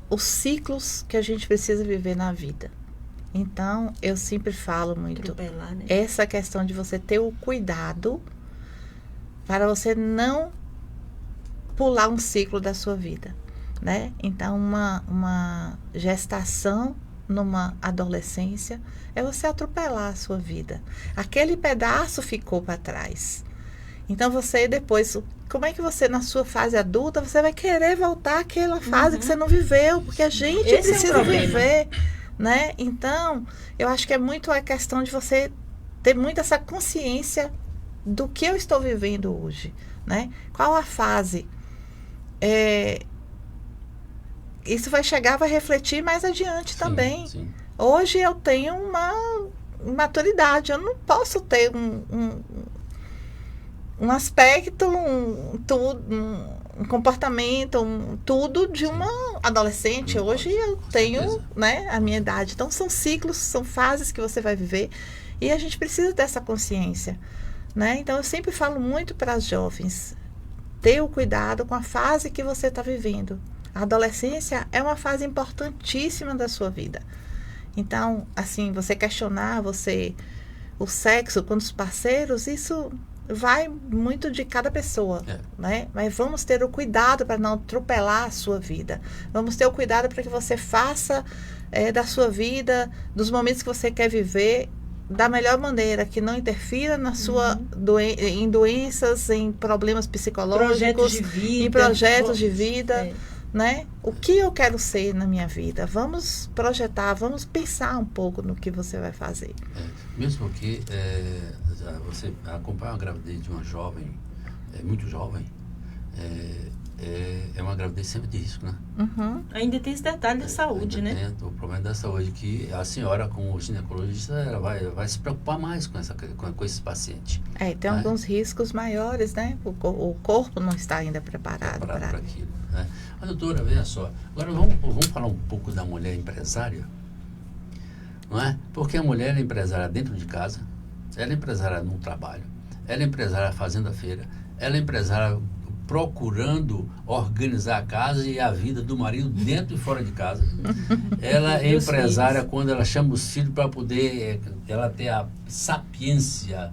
Speaker 4: os ciclos que a gente precisa viver na vida. Então, eu sempre falo muito,
Speaker 5: atropelar, né?
Speaker 4: Essa questão de você ter o cuidado para você não pular um ciclo da sua vida, né? Então, uma gestação numa adolescência é você atropelar a sua vida. Aquele pedaço ficou para trás. Então, você depois, como é que você, na sua fase adulta, você vai querer voltar àquela fase que você não viveu? Porque a gente precisa viver, né? Então, eu acho que é muito a questão de você ter muito essa consciência do que eu estou vivendo hoje, né? Qual a fase? Isso vai chegar, vai refletir mais adiante também.
Speaker 3: Sim.
Speaker 4: Hoje eu tenho uma maturidade, eu não posso ter um aspecto, um comportamento, tudo de uma adolescente.
Speaker 3: Não
Speaker 4: Hoje
Speaker 3: pode,
Speaker 4: eu
Speaker 3: com
Speaker 4: tenho,
Speaker 3: certeza,
Speaker 4: né, a minha idade. Então são ciclos, são fases que você vai viver e a gente precisa dessa consciência, né? Então eu sempre falo muito para as jovens, ter o cuidado com a fase que você está vivendo. A adolescência é uma fase importantíssima da sua vida. Então, assim, você questionar, o sexo com os parceiros, isso vai muito de cada pessoa, né? Mas vamos ter o cuidado para não atropelar a sua vida. Vamos ter o cuidado para que você faça da sua vida, dos momentos que você quer viver, da melhor maneira, que não interfira na sua em doenças, em problemas psicológicos, em projetos de vida. Né? O que eu quero ser na minha vida? Vamos projetar, vamos pensar um pouco no que você vai fazer.
Speaker 3: Mesmo que você acompanha a gravidez de uma jovem, muito jovem, é uma gravidez sempre de risco, né?
Speaker 4: Uhum.
Speaker 5: Ainda tem esse detalhe da saúde,
Speaker 3: Ainda
Speaker 5: né?
Speaker 3: tem o problema da saúde, que a senhora, como ginecologista, ela vai se preocupar mais com esse paciente.
Speaker 4: Tem alguns riscos maiores, né? O corpo não está ainda preparado para
Speaker 3: aquilo. Né? Mas, doutora, veja só, agora vamos falar um pouco da mulher empresária, não é? Porque a mulher é empresária dentro de casa, ela é empresária no trabalho, ela é empresária fazendo a feira, ela é empresária procurando organizar a casa e a vida do marido dentro e fora de casa. Ela é empresária quando ela chama os filhos para poder ela ter a sapiência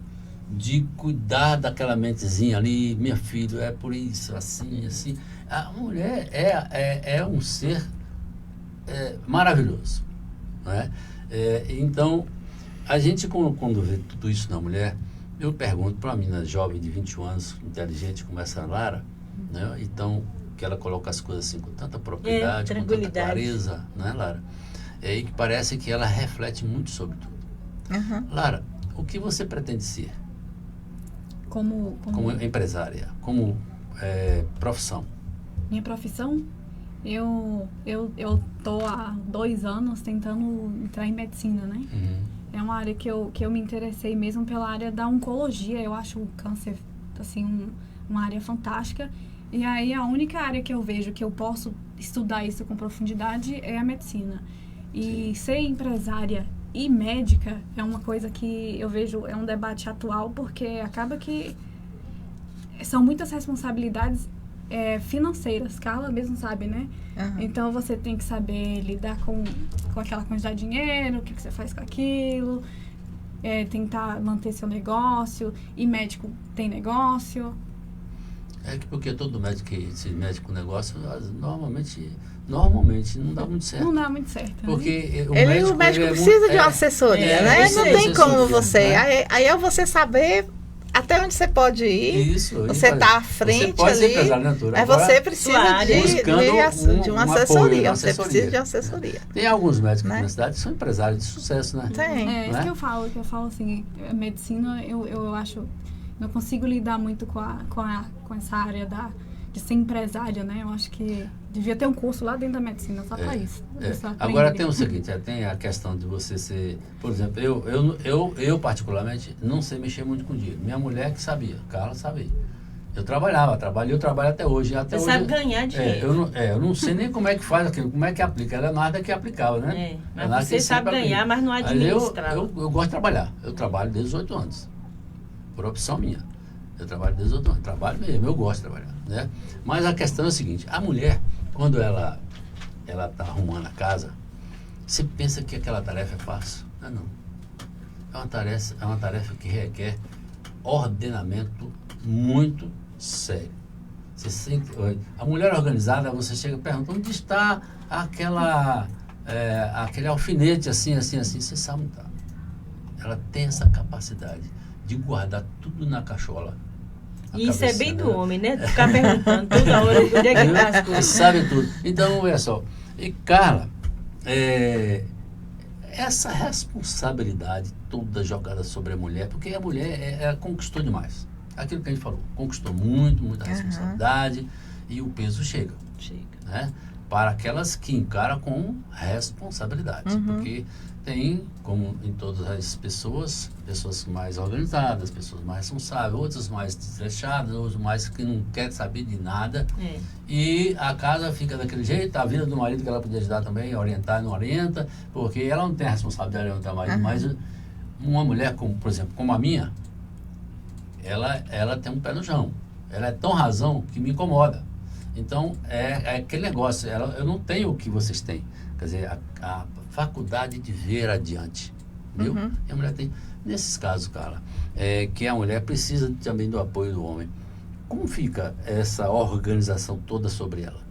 Speaker 3: de cuidar daquela mentezinha ali. Minha filha, é por isso, assim, assim. A mulher é um ser maravilhoso, não é? Então, a gente quando vê tudo isso na mulher, eu pergunto para uma menina jovem de 21 anos, inteligente como essa Lara, né? Então, que ela coloca as coisas assim com tanta propriedade, com tanta clareza, né, Lara? E que parece que ela reflete muito sobre tudo.
Speaker 4: Uhum.
Speaker 3: Lara, o que você pretende ser?
Speaker 2: Como
Speaker 3: empresária, como profissão?
Speaker 2: minha profissão, eu tô há 2 anos tentando entrar em medicina, né?
Speaker 3: Uhum.
Speaker 2: É uma área que eu me interessei mesmo pela área da oncologia. Eu acho o câncer, assim, uma área fantástica. E aí a única área que eu vejo que eu posso estudar isso com profundidade é a medicina. E ser empresária e médica é uma coisa que eu vejo, é um debate atual, porque acaba que são muitas responsabilidades financeiras, Carla mesmo sabe, né?
Speaker 4: Uhum.
Speaker 2: Então você tem que saber lidar com aquela quantidade de dinheiro, o que você faz com aquilo, tentar manter seu negócio, e médico tem negócio.
Speaker 3: Porque todo médico que se mete com negócio, normalmente não dá muito certo.
Speaker 2: Não dá muito certo, né?
Speaker 3: Porque
Speaker 4: o médico precisa de uma assessoria, né? Não tem como você.
Speaker 3: Né?
Speaker 4: Aí é você saber até onde você pode ir.
Speaker 3: Isso,
Speaker 4: você está à frente
Speaker 3: pode
Speaker 4: ali.
Speaker 3: Ser empresário, né, doutora?
Speaker 4: Mas você precisa de uma assessoria. Você precisa de assessoria.
Speaker 3: Tem alguns médicos na cidade que são empresários de sucesso, né?
Speaker 2: Tem. Isso que eu falo assim, a medicina, eu acho, não consigo lidar muito com essa área de ser empresária, né? Eu acho que devia ter um curso lá dentro da medicina só para isso.
Speaker 3: Agora tem o seguinte, tem a questão de você ser, por exemplo, eu particularmente não sei mexer muito com dinheiro. Minha mulher que sabia, Carla sabia. Eu trabalho até hoje.
Speaker 5: Você sabe ganhar dinheiro.
Speaker 3: Eu não sei nem como é que faz aquilo, como é que aplica. Ela nada que aplicava, né?
Speaker 5: Mas você sabe ganhar, mas não administra.
Speaker 3: Eu gosto de trabalhar. Eu trabalho desde 18 anos. Por opção minha. Eu trabalho desde 18 anos. Trabalho mesmo, eu gosto de trabalhar, né? Mas a questão é a seguinte, a mulher, quando ela está arrumando a casa, você pensa que aquela tarefa é fácil? Não. É uma tarefa que requer ordenamento muito sério. A mulher organizada, você chega e pergunta, onde está aquele alfinete assim, assim, assim? Você sabe onde está. Ela tem essa capacidade de guardar tudo na cachola.
Speaker 5: Isso é bem do homem, né? Ficar perguntando toda hora onde é que tá as coisas.
Speaker 3: Sabe tudo. Então, olha só. E, Carla, essa responsabilidade toda jogada sobre a mulher, porque a mulher ela conquistou demais. Aquilo que a gente falou, conquistou muita responsabilidade e o peso chega. Né? Para aquelas que encaram com responsabilidade. Porque tem, como em todas as pessoas mais organizadas, pessoas mais responsáveis, outras mais desleixadas, outras mais que não querem saber de nada. E a casa fica daquele jeito, a vida do marido que ela podia ajudar também, orientar, não orienta, porque ela não tem a responsabilidade de orientar o marido, mas uma mulher, por exemplo, como a minha, ela tem um pé no chão. Ela é tão razão que me incomoda. Então, é aquele negócio, eu não tenho o que vocês têm. Quer dizer, a faculdade de ver adiante. Entendeu? E a mulher tem, nesses casos, Carla, que a mulher precisa também do apoio do homem. Como fica essa organização toda sobre ela?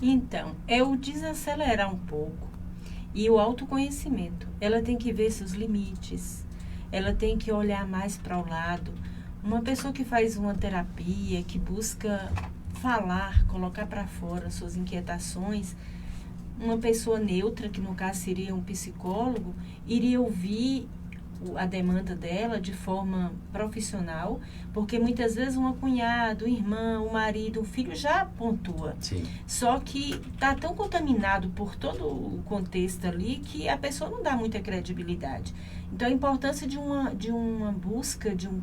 Speaker 5: Então, é o desacelerar um pouco e o autoconhecimento. Ela tem que ver seus limites, ela tem que olhar mais para o lado. Uma pessoa que faz uma terapia, que busca falar, colocar para fora suas inquietações, uma pessoa neutra, que no caso seria um psicólogo, iria ouvir a demanda dela de forma profissional, porque muitas vezes uma cunhada, um irmão, um marido, um filho já pontua.
Speaker 3: Sim.
Speaker 5: Só que está tão contaminado por todo o contexto ali que a pessoa não dá muita credibilidade. Então, a importância de uma busca de um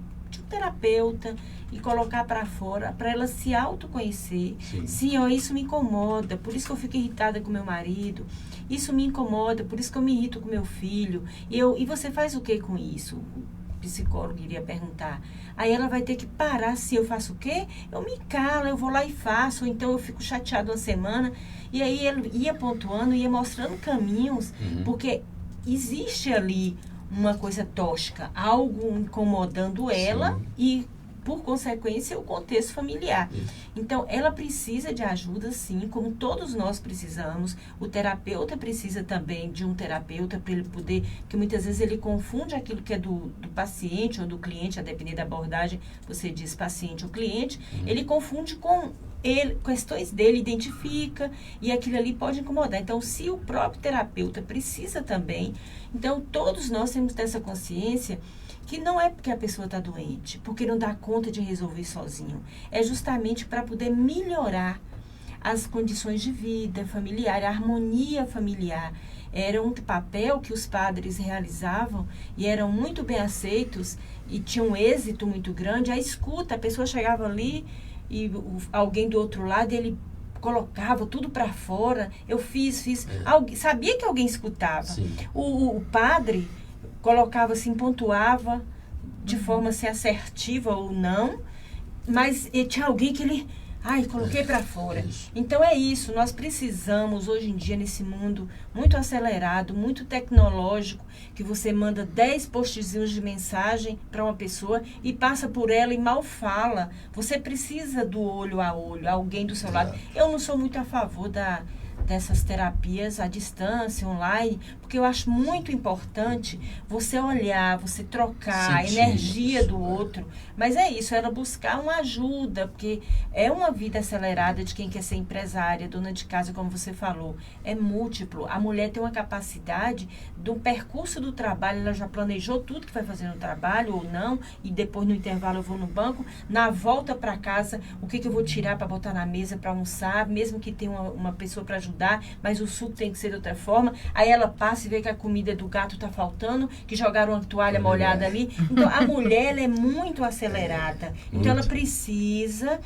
Speaker 5: terapeuta e colocar para fora, para ela se autoconhecer.
Speaker 3: Sim.
Speaker 5: Sim, ó, isso me incomoda, por isso que eu fico irritada com meu marido. Isso me incomoda, por isso que eu me irrito com meu filho. E você faz o que com isso? O psicólogo iria perguntar. Aí ela vai ter que parar. Se eu faço o quê? Eu me calo, eu vou lá e faço. Ou então eu fico chateado uma semana. E aí ele ia pontuando, ia mostrando caminhos, porque existe ali uma coisa tóxica, algo incomodando ela. Sim. E, por consequência, o contexto familiar. Então, ela precisa de ajuda, sim, como todos nós precisamos. O terapeuta precisa também de um terapeuta para ele poder, porque muitas vezes ele confunde aquilo que é do paciente ou do cliente, a depender da abordagem, você diz paciente ou cliente, ele confunde com ele, questões dele, identifica, e aquilo ali pode incomodar. Então, se o próprio terapeuta precisa também, então todos nós temos que ter essa consciência que não é porque a pessoa está doente, porque não dá conta de resolver sozinho. É justamente para poder melhorar as condições de vida familiar, a harmonia familiar. Era um papel que os padres realizavam e eram muito bem aceitos e tinham um êxito muito grande. A escuta, a pessoa chegava ali e alguém do outro lado, ele colocava tudo para fora. Eu fiz. Sabia que alguém escutava. O padre colocava assim, pontuava de forma assim, assertiva ou não, mas tinha alguém que ele... coloquei para fora. Então é isso, nós precisamos hoje em dia nesse mundo muito acelerado, muito tecnológico, que você manda 10 postzinhos de mensagem para uma pessoa e passa por ela e mal fala. Você precisa do olho a olho, alguém do seu lado. Eu não sou muito a favor dessas terapias à distância, online, porque eu acho muito importante você olhar, você trocar a energia do outro. Mas é isso, ela buscar uma ajuda, porque é uma vida acelerada de quem quer ser empresária, dona de casa, como você falou. É múltiplo. A mulher tem uma capacidade do percurso do trabalho, ela já planejou tudo que vai fazer no trabalho ou não, e depois no intervalo eu vou no banco, na volta para casa, o que eu vou tirar para botar na mesa para almoçar, mesmo que tenha uma pessoa para ajudar, mas o suco tem que ser de outra forma. Aí ela passa e vê que a comida do gato tá faltando, que jogaram uma toalha molhada ali. Então, a mulher, ela é muito acelerada. Então, ela precisa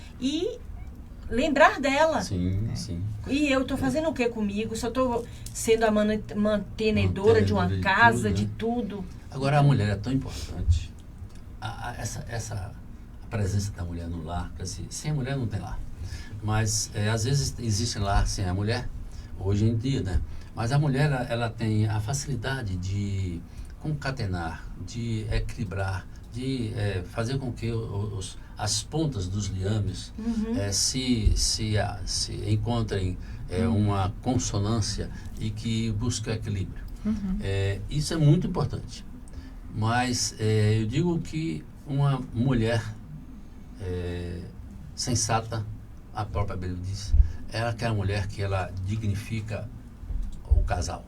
Speaker 5: lembrar dela.
Speaker 3: Sim.
Speaker 5: E eu tô fazendo o que comigo? Só tô sendo a mantenedora de uma casa, de tudo.
Speaker 3: Agora, a mulher é tão importante. Essa presença da mulher no lar, assim, sem a mulher não tem lar. Mas, às vezes, existe lar sem a mulher, hoje em dia, né? Mas a mulher, ela tem a facilidade de concatenar, de equilibrar, de fazer com que as pontas dos liames se encontrem uma consonância e que busquem equilíbrio. Isso é muito importante. Mas eu digo que uma mulher sensata, a própria Bíblia diz, é aquela mulher que ela dignifica o casal.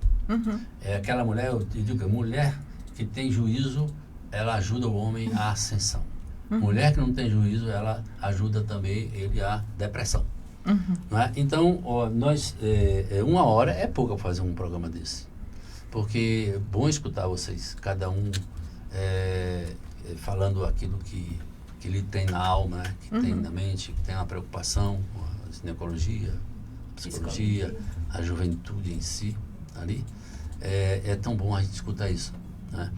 Speaker 3: É aquela mulher, eu digo, mulher que tem juízo, ela ajuda o homem à ascensão. Mulher que não tem juízo, ela ajuda também ele à depressão. Não é? Então, nós, 1 hora é pouco para fazer um programa desse. Porque é bom escutar vocês, cada um falando aquilo que ele tem na alma, né? Que tem na mente, que tem uma preocupação com a ginecologia, psicologia, a juventude em si, ali. É tão bom a gente escutar isso, né?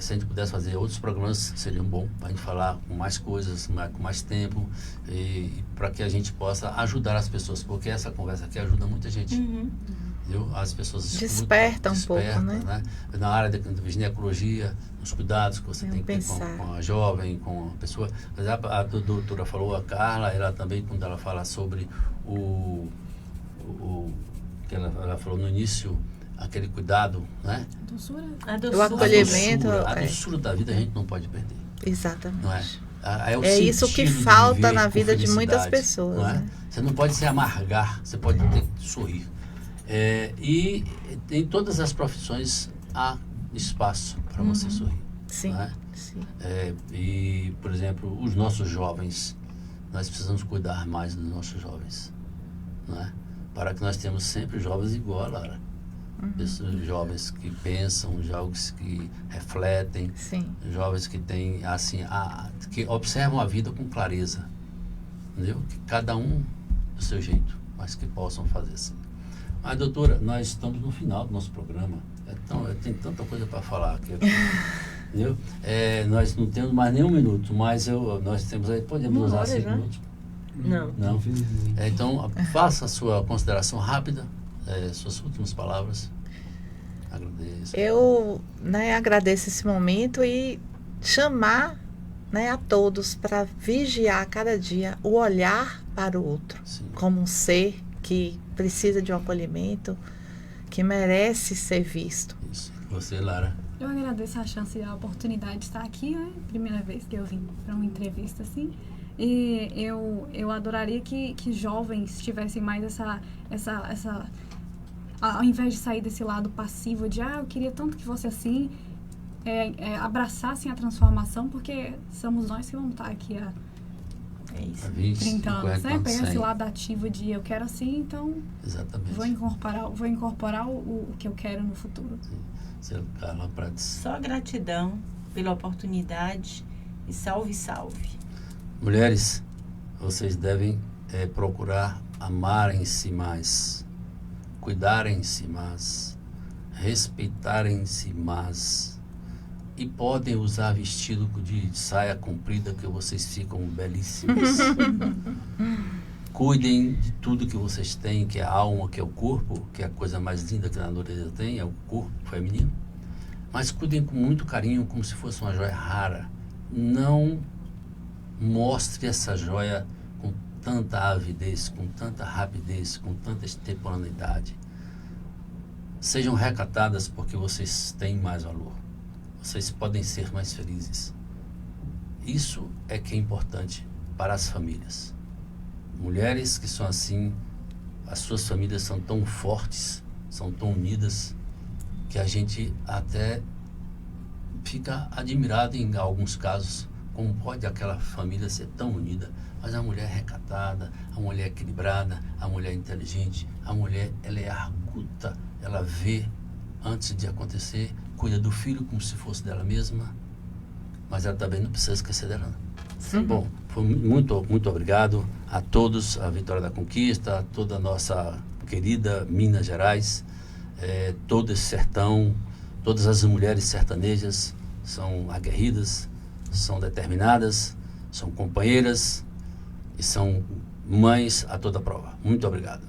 Speaker 3: Se a gente pudesse fazer outros programas, seria bom para a gente falar com mais coisas, com mais tempo, e para que a gente possa ajudar as pessoas, porque essa conversa aqui ajuda muita gente. Entendeu? As pessoas
Speaker 4: despertam um pouco, né?
Speaker 3: Na área de ginecologia, os cuidados que você tem que ter com a jovem, com a pessoa. A doutora falou, a Carla, ela também, quando ela fala sobre que ela falou no início, aquele cuidado, né?
Speaker 4: O acolhimento.
Speaker 3: A doçura da vida a gente não pode perder.
Speaker 4: Exatamente.
Speaker 3: Não é?
Speaker 4: É isso que falta na vida de muitas pessoas.
Speaker 3: Não é?
Speaker 4: Né?
Speaker 3: Você não pode se amargar, você pode ter que sorrir. E em todas as profissões há espaço para você sorrir.
Speaker 4: Sim,
Speaker 3: Né?
Speaker 4: sim.
Speaker 3: E, por exemplo, os nossos jovens, nós precisamos cuidar mais dos nossos jovens, né? Para que nós tenhamos sempre jovens igual a Lara. Pessoas, jovens que pensam, jovens que refletem,
Speaker 4: Sim.
Speaker 3: jovens que têm, assim, que observam a vida com clareza, entendeu? Que cada um do seu jeito, mas que possam fazer assim. Mas, doutora, nós estamos no final do nosso programa. Tem tanta coisa para falar aqui. Entendeu? Nós não temos mais nem um minuto, mas nós temos aí, podemos
Speaker 5: Uma
Speaker 3: usar
Speaker 5: hora
Speaker 3: 5
Speaker 5: já?
Speaker 3: minutos?
Speaker 5: Não.
Speaker 3: Não? Então, faça a sua consideração rápida, suas últimas palavras. Agradeço.
Speaker 4: Eu, agradeço esse momento e chamar, a todos para vigiar cada dia o olhar para o outro,
Speaker 3: Sim.
Speaker 4: como um ser que precisa de um acolhimento, que merece ser visto.
Speaker 3: Isso. Você, Lara?
Speaker 2: Eu agradeço a chance e a oportunidade de estar aqui, né? Primeira vez que eu vim para uma entrevista assim. E eu adoraria que jovens tivessem mais essa ao invés de sair desse lado passivo de eu queria tanto que fosse assim, abraçassem a transformação, porque somos nós que vamos estar aqui há
Speaker 5: É isso.
Speaker 3: 20,
Speaker 2: 30 anos,
Speaker 3: 50,
Speaker 2: né? Pegar esse
Speaker 3: 100.
Speaker 2: lado ativo de eu quero assim, então
Speaker 3: Exatamente.
Speaker 2: vou incorporar o que eu quero no futuro.
Speaker 3: Você, Carla Prates.
Speaker 5: Só gratidão pela oportunidade e salve, salve.
Speaker 3: Mulheres, vocês devem procurar amarem-se mais, cuidarem-se mais, respeitarem-se mais, e podem usar vestido de saia comprida que vocês ficam belíssimas. Cuidem de tudo que vocês têm, que é a alma, que é o corpo, que é a coisa mais linda que a natureza tem, é o corpo feminino. Mas cuidem com muito carinho, como se fosse uma joia rara. Não mostre essa joia com tanta avidez, com tanta rapidez, com tanta extemporaneidade. Sejam recatadas porque vocês têm mais valor. Vocês podem ser mais felizes. Isso é que é importante para as famílias. Mulheres que são assim, as suas famílias são tão fortes, são tão unidas, que a gente até fica admirado em alguns casos, como pode aquela família ser tão unida. Mas a mulher recatada, a mulher equilibrada, a mulher inteligente, a mulher, ela é arguta, ela vê antes de acontecer, cuida do filho como se fosse dela mesma, mas ela também não precisa esquecer dela. Bom, foi muito obrigado a todos, a Vitória da Conquista, a toda a nossa querida Minas Gerais, todo esse sertão, todas as mulheres sertanejas são aguerridas, são determinadas, são companheiras e são mães a toda prova. Muito obrigado.